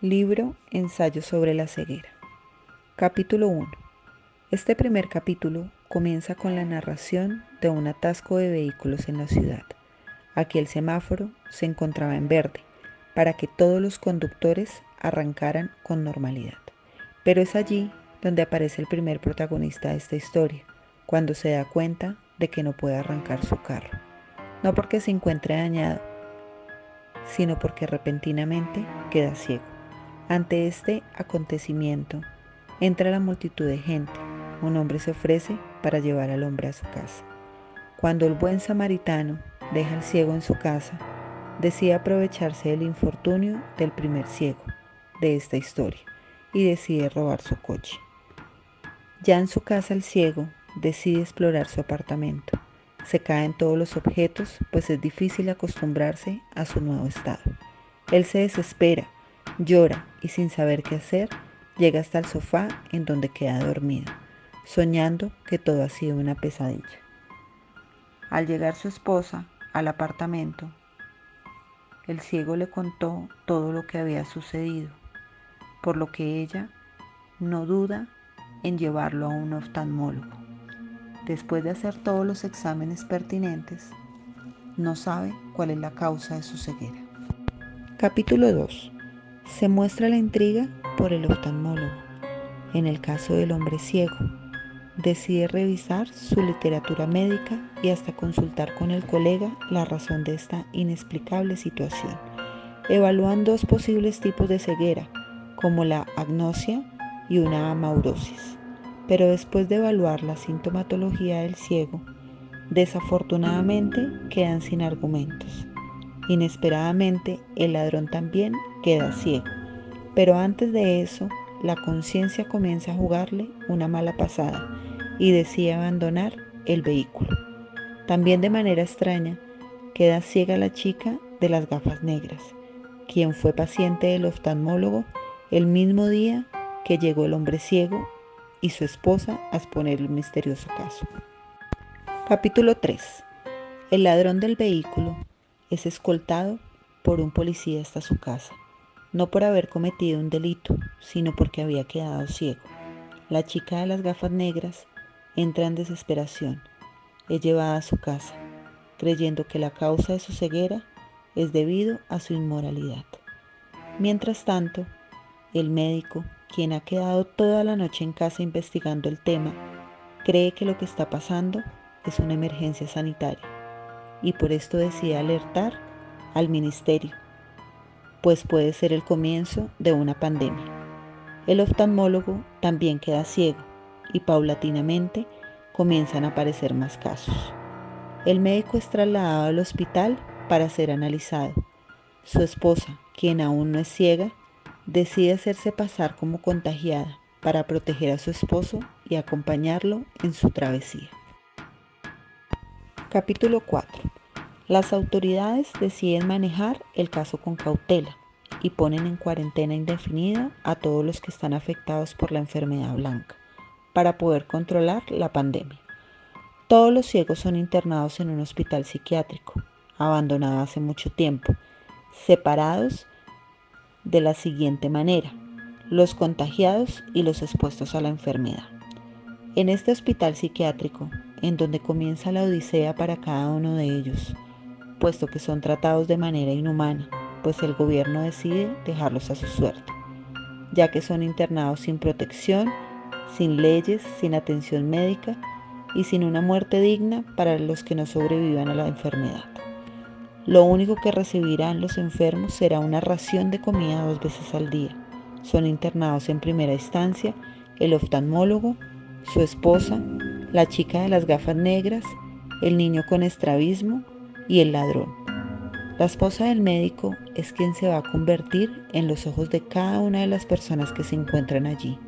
Libro Ensayo sobre la ceguera. Capítulo 1. Este primer capítulo comienza con la narración de un atasco de vehículos en la ciudad. Aquí el semáforo se encontraba en verde para que todos los conductores arrancaran con normalidad. Pero es allí donde aparece el primer protagonista de esta historia, cuando se da cuenta de que no puede arrancar su carro. No porque se encuentre dañado, sino porque repentinamente queda ciego. Ante este acontecimiento, entra la multitud de gente. Un hombre se ofrece para llevar al hombre a su casa. Cuando el buen samaritano deja al ciego en su casa, decide aprovecharse del infortunio del primer ciego de esta historia y decide robar su coche. Ya en su casa el ciego decide explorar su apartamento. Se caen todos los objetos, pues es difícil acostumbrarse a su nuevo estado. Él se desespera, llora y sin saber qué hacer, llega hasta el sofá en donde queda dormido, soñando que todo ha sido una pesadilla. Al llegar su esposa al apartamento, el ciego le contó todo lo que había sucedido, por lo que ella no duda en llevarlo a un oftalmólogo. Después de hacer todos los exámenes pertinentes, no sabe cuál es la causa de su ceguera. Capítulo 2. Se muestra la intriga por el oftalmólogo. En el caso del hombre ciego, decide revisar su literatura médica y hasta consultar con el colega la razón de esta inexplicable situación. Evalúan dos posibles tipos de ceguera, como la agnosia y una amaurosis. Pero después de evaluar la sintomatología del ciego, desafortunadamente quedan sin argumentos. Inesperadamente, el ladrón también queda ciego, pero antes de eso, la conciencia comienza a jugarle una mala pasada y decide abandonar el vehículo. También de manera extraña, queda ciega la chica de las gafas negras, quien fue paciente del oftalmólogo el mismo día que llegó el hombre ciego y su esposa a exponer el misterioso caso. Capítulo 3. El ladrón del vehículo es escoltado por un policía hasta su casa, no por haber cometido un delito, sino porque había quedado ciego. La chica de las gafas negras entra en desesperación. Es llevada a su casa, creyendo que la causa de su ceguera es debido a su inmoralidad. Mientras tanto, el médico, quien ha quedado toda la noche en casa investigando el tema, cree que lo que está pasando es una emergencia sanitaria y por esto decide alertar al ministerio, pues puede ser el comienzo de una pandemia. El oftalmólogo también queda ciego y paulatinamente comienzan a aparecer más casos. El médico es trasladado al hospital para ser analizado. Su esposa, quien aún no es ciega, decide hacerse pasar como contagiada para proteger a su esposo y acompañarlo en su travesía. Capítulo 4. Las autoridades deciden manejar el caso con cautela y ponen en cuarentena indefinida a todos los que están afectados por la enfermedad blanca para poder controlar la pandemia. Todos los ciegos son internados en un hospital psiquiátrico, abandonado hace mucho tiempo, separados de la siguiente manera: los contagiados y los expuestos a la enfermedad. En este hospital psiquiátrico, en donde comienza la odisea para cada uno de ellos, puesto que son tratados de manera inhumana, pues el gobierno decide dejarlos a su suerte, ya que son internados sin protección, sin leyes, sin atención médica y sin una muerte digna para los que no sobrevivan a la enfermedad. Lo único que recibirán los enfermos será una ración de comida 2 veces al día. Son internados en primera instancia el oftalmólogo, su esposa, la chica de las gafas negras, el niño con estrabismo y el ladrón. La esposa del médico es quien se va a convertir en los ojos de cada una de las personas que se encuentran allí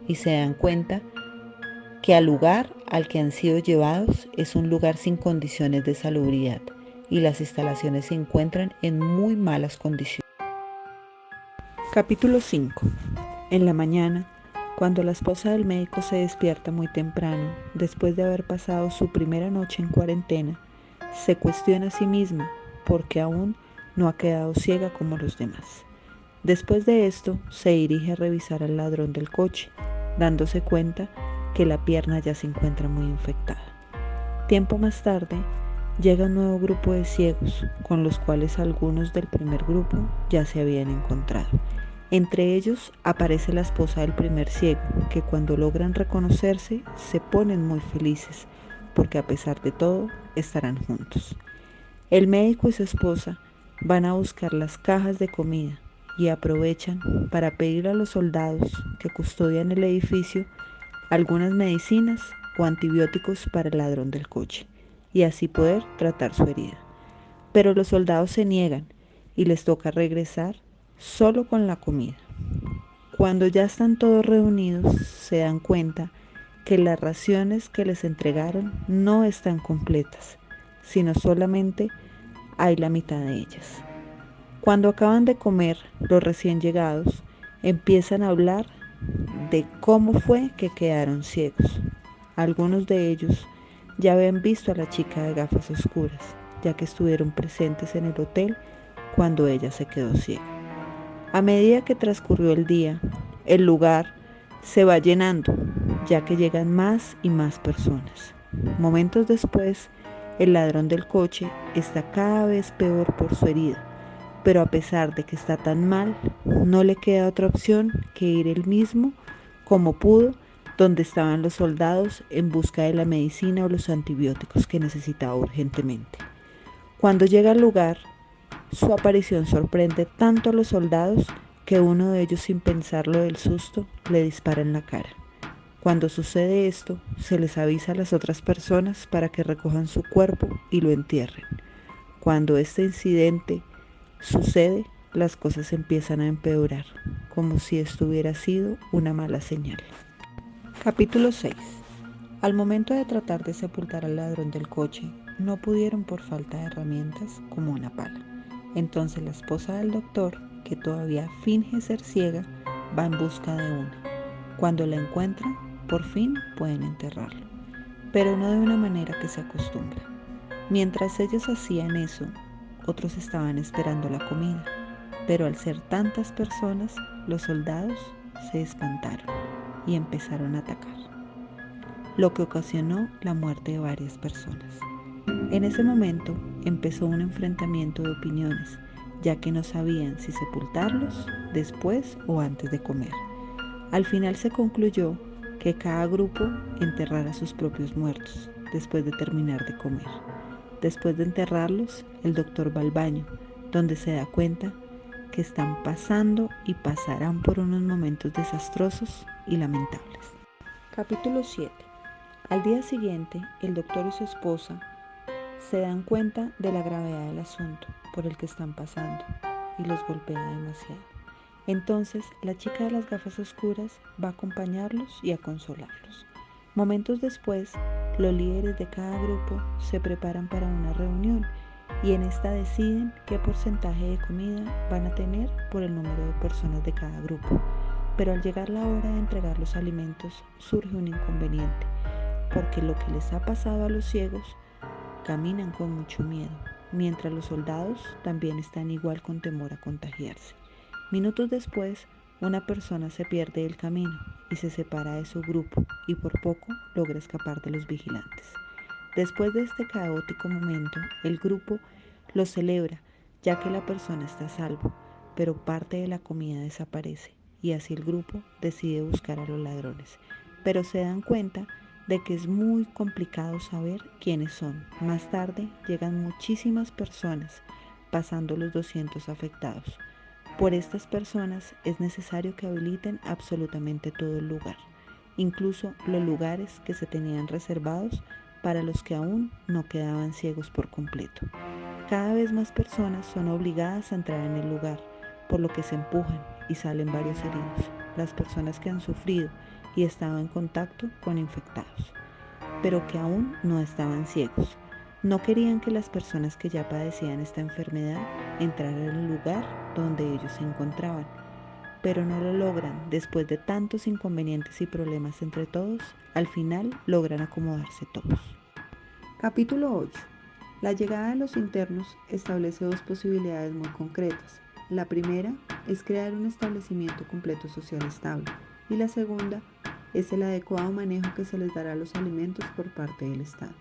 y se dan cuenta que al lugar al que han sido llevados es un lugar sin condiciones de salubridad y las instalaciones se encuentran en muy malas condiciones. Capítulo 5. En la mañana, cuando la esposa del médico se despierta muy temprano, después de haber pasado su primera noche en cuarentena, se cuestiona a sí misma porque aún no ha quedado ciega como los demás. Después de esto, se dirige a revisar al ladrón del coche, dándose cuenta que la pierna ya se encuentra muy infectada. Tiempo más tarde, llega un nuevo grupo de ciegos, con los cuales algunos del primer grupo ya se habían encontrado. Entre ellos aparece la esposa del primer ciego, que cuando logran reconocerse se ponen muy felices, porque a pesar de todo estarán juntos. El médico y su esposa van a buscar las cajas de comida y aprovechan para pedir a los soldados que custodian el edificio algunas medicinas o antibióticos para el ladrón del coche y así poder tratar su herida. Pero los soldados se niegan y les toca regresar solo con la comida. Cuando ya están todos reunidos, se dan cuenta que las raciones que les entregaron no están completas, sino solamente hay la mitad de ellas. Cuando acaban de comer, los recién llegados empiezan a hablar de cómo fue que quedaron ciegos. Algunos de ellos ya habían visto a la chica de gafas oscuras, ya que estuvieron presentes en el hotel cuando ella se quedó ciega. A medida que transcurrió el día, el lugar se va llenando, ya que llegan más y más personas. Momentos después, el ladrón del coche está cada vez peor por su herida, pero a pesar de que está tan mal, no le queda otra opción que ir él mismo, como pudo, donde estaban los soldados en busca de la medicina o los antibióticos que necesitaba urgentemente. Cuando llega al lugar, su aparición sorprende tanto a los soldados que uno de ellos, sin pensarlo del susto, le dispara en la cara. Cuando sucede esto, se les avisa a las otras personas para que recojan su cuerpo y lo entierren. Cuando este incidente sucede, las cosas empiezan a empeorar, como si esto hubiera sido una mala señal. Capítulo 6. Al momento de tratar de sepultar al ladrón del coche, no pudieron por falta de herramientas como una pala. Entonces la esposa del doctor, que todavía finge ser ciega, va en busca de una. Cuando la encuentran, por fin pueden enterrarlo, pero no de una manera que se acostumbra. Mientras ellos hacían eso, otros estaban esperando la comida, pero al ser tantas personas, los soldados se espantaron y empezaron a atacar, lo que ocasionó la muerte de varias personas. En ese momento empezó un enfrentamiento de opiniones, ya que no sabían si sepultarlos después o antes de comer. Al final se concluyó que cada grupo enterrara a sus propios muertos después de terminar de comer. Después de enterrarlos, el doctor va al baño, donde se da cuenta que están pasando y pasarán por unos momentos desastrosos y lamentables. Capítulo 7. Al día siguiente, el doctor y su esposa se dan cuenta de la gravedad del asunto por el que están pasando y los golpea demasiado. Entonces, la chica de las gafas oscuras va a acompañarlos y a consolarlos. Momentos después, los líderes de cada grupo se preparan para una reunión y en esta deciden qué porcentaje de comida van a tener por el número de personas de cada grupo. Pero al llegar la hora de entregar los alimentos surge un inconveniente, porque lo que les ha pasado a los ciegos, caminan con mucho miedo, mientras los soldados también están igual con temor a contagiarse. Minutos después, una persona se pierde del camino y se separa de su grupo y por poco logra escapar de los vigilantes. Después de este caótico momento, el grupo lo celebra, ya que la persona está a salvo, pero parte de la comida desaparece y así el grupo decide buscar a los ladrones, pero se dan cuenta de que es muy complicado saber quiénes son. Más tarde llegan muchísimas personas, pasando los 200 afectados. Por estas personas es necesario que habiliten absolutamente todo el lugar, incluso los lugares que se tenían reservados para los que aún no quedaban ciegos por completo. Cada vez más personas son obligadas a entrar en el lugar, por lo que se empujan y salen varios heridos, las personas que han sufrido y estado en contacto con infectados, pero que aún no estaban ciegos. No querían que las personas que ya padecían esta enfermedad entraran en el lugar donde ellos se encontraban, pero no lo logran. Después de tantos inconvenientes y problemas entre todos, al final logran acomodarse todos. Capítulo 8. La llegada de los internos establece dos posibilidades muy concretas. La primera es crear un establecimiento completo social estable y la segunda es el adecuado manejo que se les dará a los alimentos por parte del Estado,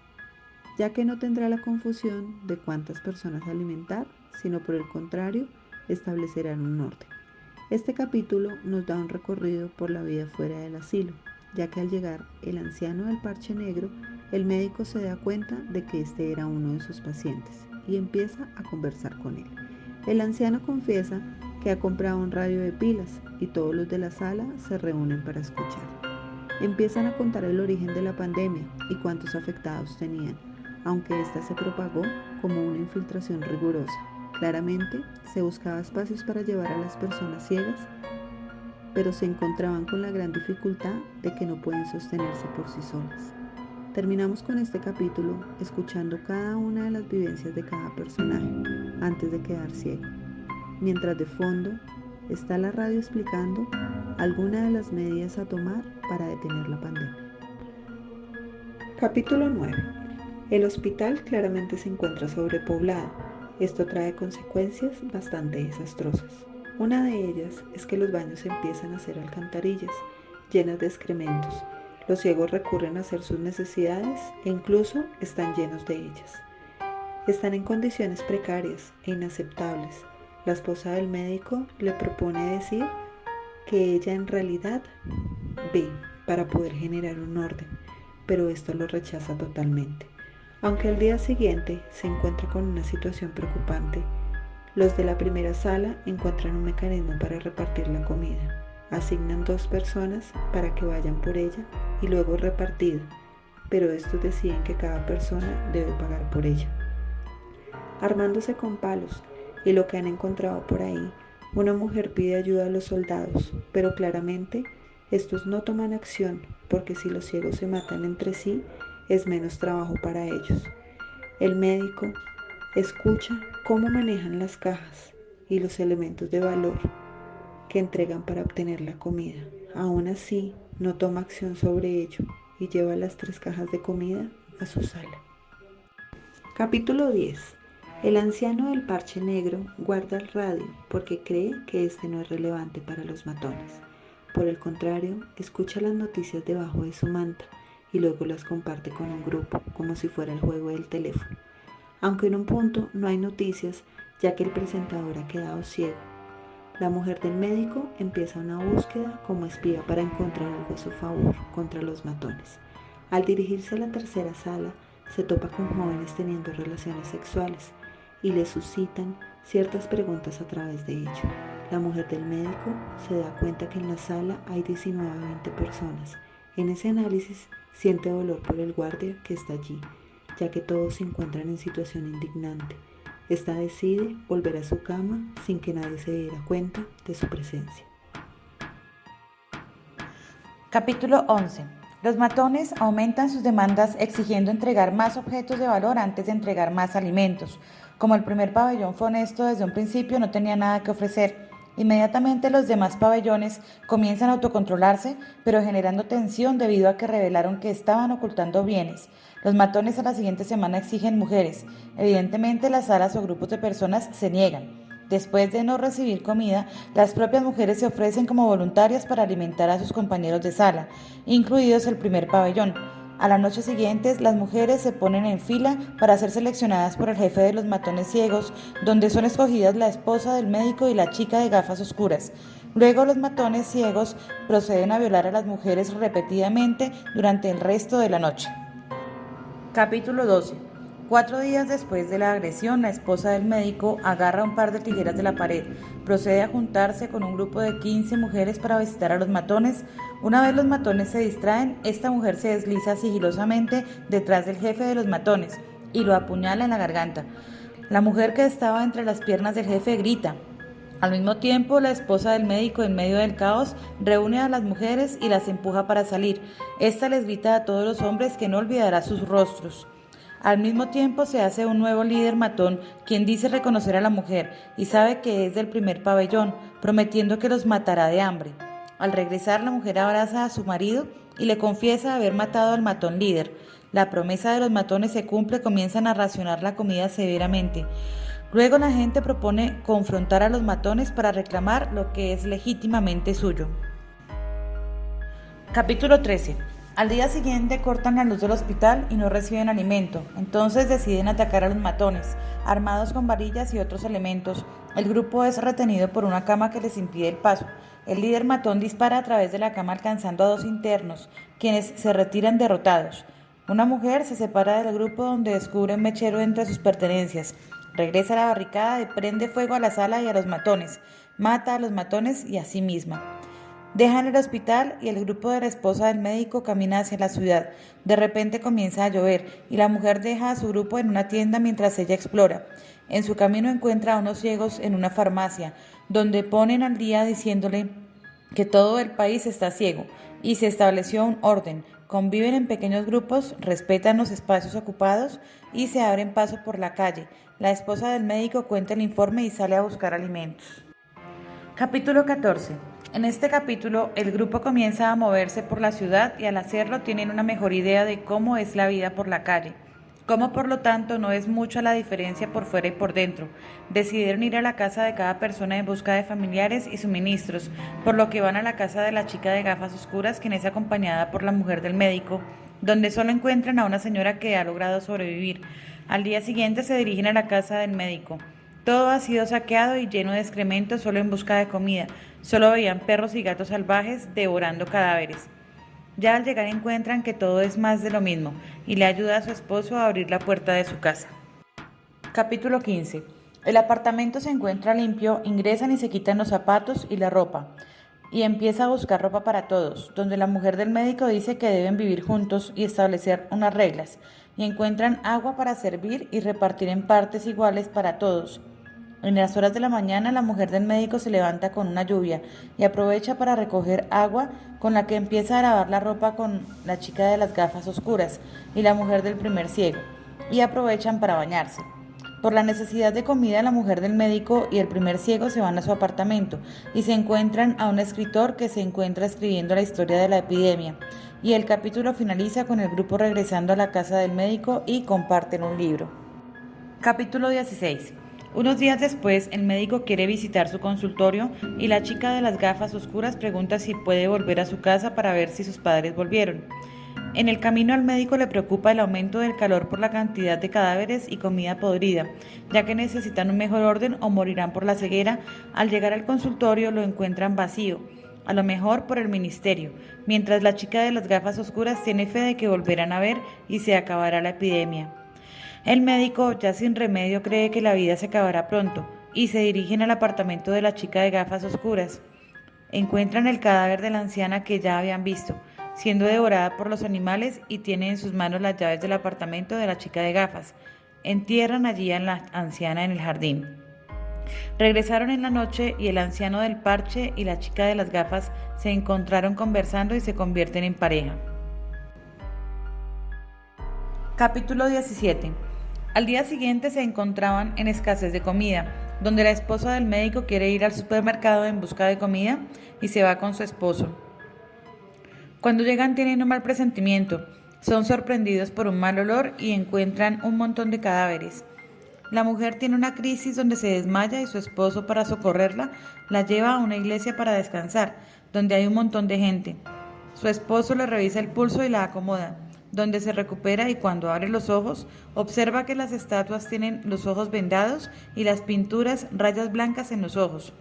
ya que no tendrá la confusión de cuántas personas alimentar, sino por el contrario, establecerán un orden. Este capítulo nos da un recorrido por la vida fuera del asilo, ya que al llegar el anciano del parche negro, el médico se da cuenta de que este era uno de sus pacientes y empieza a conversar con él. El anciano confiesa que ha comprado un radio de pilas y todos los de la sala se reúnen para escuchar. Empiezan a contar el origen de la pandemia y cuántos afectados tenían, aunque esta se propagó como una infiltración rigurosa. Claramente se buscaba espacios para llevar a las personas ciegas, pero se encontraban con la gran dificultad de que no pueden sostenerse por sí solas. Terminamos con este capítulo escuchando cada una de las vivencias de cada personaje antes de quedar ciego, mientras de fondo está la radio explicando algunas de las medidas a tomar para detener la pandemia. Capítulo 9. El hospital claramente se encuentra sobrepoblado. Esto trae consecuencias bastante desastrosas. Una de ellas es que los baños empiezan a ser alcantarillas llenas de excrementos. Los ciegos recurren a hacer sus necesidades e incluso están llenos de ellas. Están en condiciones precarias e inaceptables. La esposa del médico le propone decir que ella en realidad ve para poder generar un orden, pero esto lo rechaza totalmente. Aunque al día siguiente se encuentra con una situación preocupante, los de la primera sala encuentran un mecanismo para repartir la comida. Asignan 2 personas para que vayan por ella y luego repartida, pero estos deciden que cada persona debe pagar por ella. Armándose con palos y lo que han encontrado por ahí, una mujer pide ayuda a los soldados, pero claramente estos no toman acción porque si los ciegos se matan entre sí, es menos trabajo para ellos. El médico escucha cómo manejan las cajas y los elementos de valor que entregan para obtener la comida. Aún así, no toma acción sobre ello y lleva las 3 cajas de comida a su sala. Capítulo 10. El anciano del parche negro guarda el radio porque cree que este no es relevante para los matones. Por el contrario, escucha las noticias debajo de su manta y luego las comparte con un grupo, como si fuera el juego del teléfono. Aunque en un punto no hay noticias, ya que el presentador ha quedado ciego. La mujer del médico empieza una búsqueda como espía para encontrar algo a su favor contra los matones. Al dirigirse a la tercera sala, se topa con jóvenes teniendo relaciones sexuales y le suscitan ciertas preguntas a través de ello. La mujer del médico se da cuenta que en la sala hay 19 a 20 personas. En ese análisis siente dolor por el guardia que está allí, ya que todos se encuentran en situación indignante. Esta decide volver a su cama sin que nadie se diera cuenta de su presencia. Capítulo 11. Los matones aumentan sus demandas exigiendo entregar más objetos de valor antes de entregar más alimentos. Como el primer pabellón fue honesto desde un principio, no tenía nada que ofrecer. Inmediatamente los demás pabellones comienzan a autocontrolarse, pero generando tensión debido a que revelaron que estaban ocultando bienes. Los matones a la siguiente semana exigen mujeres. Evidentemente las salas o grupos de personas se niegan. Después de no recibir comida, las propias mujeres se ofrecen como voluntarias para alimentar a sus compañeros de sala, incluidos el primer pabellón. A la noche siguiente, las mujeres se ponen en fila para ser seleccionadas por el jefe de los matones ciegos, donde son escogidas la esposa del médico y la chica de gafas oscuras. Luego los matones ciegos proceden a violar a las mujeres repetidamente durante el resto de la noche. Capítulo 12. 4 días después de la agresión, la esposa del médico agarra un par de tijeras de la pared, procede a juntarse con un grupo de 15 mujeres para visitar a los matones. Una vez los matones se distraen, esta mujer se desliza sigilosamente detrás del jefe de los matones y lo apuñala en la garganta. La mujer que estaba entre las piernas del jefe grita. Al mismo tiempo, la esposa del médico, en medio del caos, reúne a las mujeres y las empuja para salir. Esta les grita a todos los hombres que no olvidará sus rostros. Al mismo tiempo se hace un nuevo líder matón, quien dice reconocer a la mujer y sabe que es del primer pabellón, prometiendo que los matará de hambre. Al regresar, la mujer abraza a su marido y le confiesa haber matado al matón líder. La promesa de los matones se cumple, comienzan a racionar la comida severamente. Luego la gente propone confrontar a los matones para reclamar lo que es legítimamente suyo. Capítulo 13. Al día siguiente cortan la luz del hospital y no reciben alimento. Entonces deciden atacar a los matones, armados con varillas y otros elementos. El grupo es retenido por una cama que les impide el paso. El líder matón dispara a través de la cama alcanzando a 2 internos, quienes se retiran derrotados. Una mujer se separa del grupo donde descubre un mechero entre sus pertenencias. Regresa a la barricada y prende fuego a la sala y a los matones. Mata a los matones y a sí misma. Dejan el hospital y el grupo de la esposa del médico camina hacia la ciudad. De repente comienza a llover y la mujer deja a su grupo en una tienda mientras ella explora. En su camino encuentra a unos ciegos en una farmacia, donde ponen al día diciéndole que todo el país está ciego y se estableció un orden. Conviven en pequeños grupos, respetan los espacios ocupados y se abren paso por la calle. La esposa del médico cuenta el informe y sale a buscar alimentos. Capítulo 14. En este capítulo, el grupo comienza a moverse por la ciudad y al hacerlo tienen una mejor idea de cómo es la vida por la calle. Como por lo tanto no es mucha la diferencia por fuera y por dentro. Decidieron ir a la casa de cada persona en busca de familiares y suministros, por lo que van a la casa de la chica de gafas oscuras, quien es acompañada por la mujer del médico, donde solo encuentran a una señora que ha logrado sobrevivir. Al día siguiente se dirigen a la casa del médico. Todo ha sido saqueado y lleno de excrementos solo en busca de comida. Solo veían perros y gatos salvajes devorando cadáveres. Ya al llegar encuentran que todo es más de lo mismo y le ayuda a su esposo a abrir la puerta de su casa. Capítulo 15. El apartamento se encuentra limpio, ingresan y se quitan los zapatos y la ropa. Y empieza a buscar ropa para todos, donde la mujer del médico dice que deben vivir juntos y establecer unas reglas. Y encuentran agua para servir y repartir en partes iguales para todos. En las horas de la mañana la mujer del médico se levanta con una lluvia y aprovecha para recoger agua con la que empieza a lavar la ropa con la chica de las gafas oscuras y la mujer del primer ciego, y aprovechan para bañarse. Por la necesidad de comida, la mujer del médico y el primer ciego se van a su apartamento y se encuentran a un escritor que se encuentra escribiendo la historia de la epidemia. Y el capítulo finaliza con el grupo regresando a la casa del médico y comparten un libro. Capítulo 16. Unos días después, el médico quiere visitar su consultorio y la chica de las gafas oscuras pregunta si puede volver a su casa para ver si sus padres volvieron. En el camino al médico le preocupa el aumento del calor por la cantidad de cadáveres y comida podrida, ya que necesitan un mejor orden o morirán por la ceguera. Al llegar al consultorio lo encuentran vacío, a lo mejor por el ministerio, mientras la chica de las gafas oscuras tiene fe de que volverán a ver y se acabará la epidemia. El médico, ya sin remedio, cree que la vida se acabará pronto y se dirigen al apartamento de la chica de gafas oscuras. Encuentran el cadáver de la anciana que ya habían visto, siendo devorada por los animales, y tiene en sus manos las llaves del apartamento de la chica de gafas. Entierran allí a la anciana en el jardín. Regresaron en la noche y el anciano del parche y la chica de las gafas se encontraron conversando y se convierten en pareja. Capítulo 17. Al día siguiente se encontraban en escasez de comida, donde la esposa del médico quiere ir al supermercado en busca de comida y se va con su esposo. Cuando llegan tienen un mal presentimiento, son sorprendidos por un mal olor y encuentran un montón de cadáveres. La mujer tiene una crisis donde se desmaya y su esposo, para socorrerla, la lleva a una iglesia para descansar, donde hay un montón de gente. Su esposo le revisa el pulso y la acomoda, donde se recupera, y cuando abre los ojos, observa que las estatuas tienen los ojos vendados y las pinturas rayas blancas en los ojos.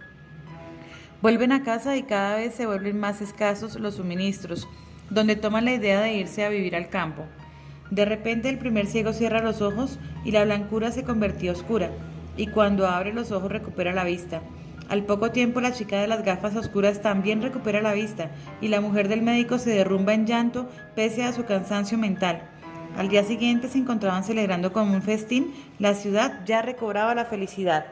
Vuelven a casa y cada vez se vuelven más escasos los suministros, donde toman la idea de irse a vivir al campo. De repente el primer ciego cierra los ojos y la blancura se convirtió oscura, y cuando abre los ojos recupera la vista. Al poco tiempo la chica de las gafas oscuras también recupera la vista y la mujer del médico se derrumba en llanto pese a su cansancio mental. Al día siguiente se encontraban celebrando como un festín, la ciudad ya recobraba la felicidad.